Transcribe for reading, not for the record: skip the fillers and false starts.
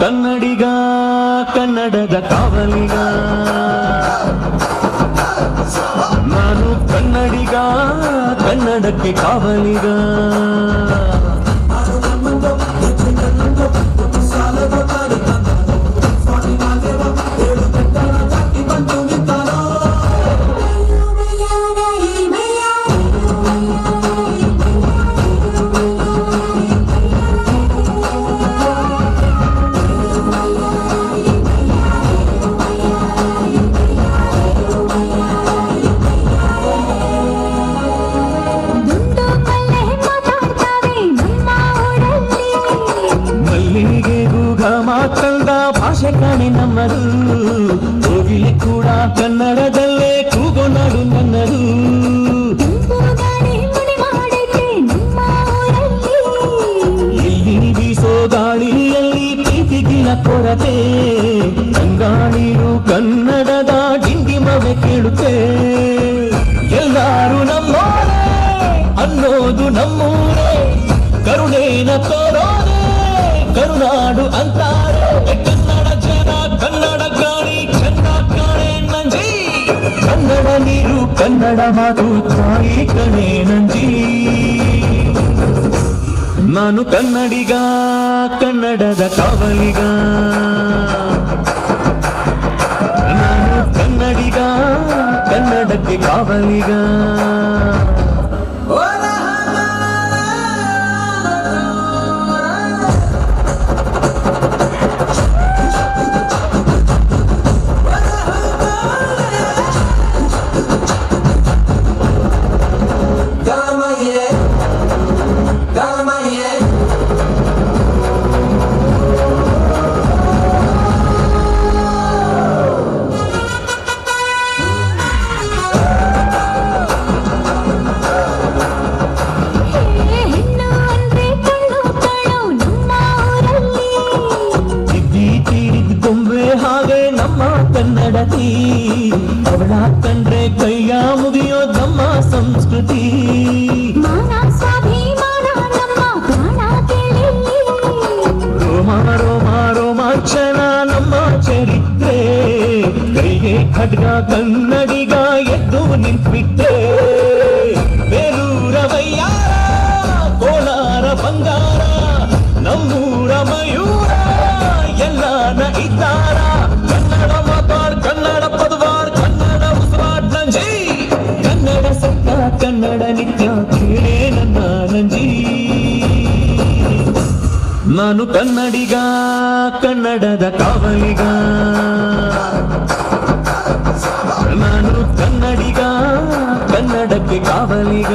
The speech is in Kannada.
ಕನ್ನಡಿಗ ಕನ್ನಡದ ಕಾವಲಿಗ ನಾನು ಕನ್ನಡಿಗ ಕನ್ನಡಕ್ಕೆ ಕಾವಲಿಗ ಮಾತಂದ ಭಾಷೆ ಕಾಣಿ ನಮ್ಮದು ಕೋಗಿಲೆ ಕೂಡ ಕನ್ನಡದಲ್ಲೇ ಕೂಗೋನಾಡು ನನ್ನದು ಇಲ್ಲಿ ಬೀಸೋ ಗಾಳಿಯಲ್ಲಿ ಪ್ರೀತಿಗಿನ ಕೊರತೆ ಗಂಗಾಳೀರು ಕನ್ನಡದ ಡಿಂಡಿಮವೆ ಕೇಳುತ್ತೆ ಎಲ್ಲಾರು ನಮ್ಮೋರೇ ಅನ್ನೋದು ನಮ್ಮೂರೇ ಕರುಣೇನ ತೋರೋದೆ ಕರುನಾಡು ಅಂತಾರೆ ಕನ್ನಡ ಜನ ಕನ್ನಡ ಗಾಳಿ ಚೆನ್ನ ಕಾಣೆ ನಂಜಿ ಕನ್ನಡ ನೀರು ಕನ್ನಡ ಮಾತು ತಾಯಿ ಕಣೆ ನಂಜಿ ನಾನು ಕನ್ನಡಿಗ ಕನ್ನಡದ ಕಾವಲಿಗ ನಾನು ಕನ್ನಡಿಗ ಕನ್ನಡಕ್ಕೆ ಕಾವಲಿಗ ಕನ್ನಡತಿ ಅವಳ ಕಂಡ್ರೆ ಕೈಯ ಮುಗಿಯೋ ನಮ್ಮ ಸಂಸ್ಕೃತಿ ರೋಮ ರೋಮ ರೋಮಾಂಚನ ನಮ್ಮ ಚರಿತ್ರೆ ಕೈಗೆ ಖಡ್ಗ ಕನ್ನಡಿಗ ಎದ್ದು ನಿಂತ್ಬಿಟ್ಟೆ ಬೇಲೂರ ವಯ್ಯಾರ ಕೋಲಾರ ಬಂಗಾರ ನಮ್ಮೂರ ಮಯೂರ ಎಲ್ಲಾನ ಇದ್ದಾರ ಕನ್ನಡ ಮಾತಾಡ್ ಕನ್ನಡ ಪದವಾರ್ ಕನ್ನಡ ಉಸಿರಾಡ್ ನಂಜಿ ಕನ್ನಡ ಸತ್ತ ಕನ್ನಡ ನಿತ್ಯ ಕೇಳೇ ನನ್ನ ನಂಜಿ ನಾನು ಕನ್ನಡಿಗ ಕನ್ನಡದ ಕಾವಲಿಗ ನಾನು ಕನ್ನಡಿಗ ಕನ್ನಡಕ್ಕೆ ಕಾವಲಿಗ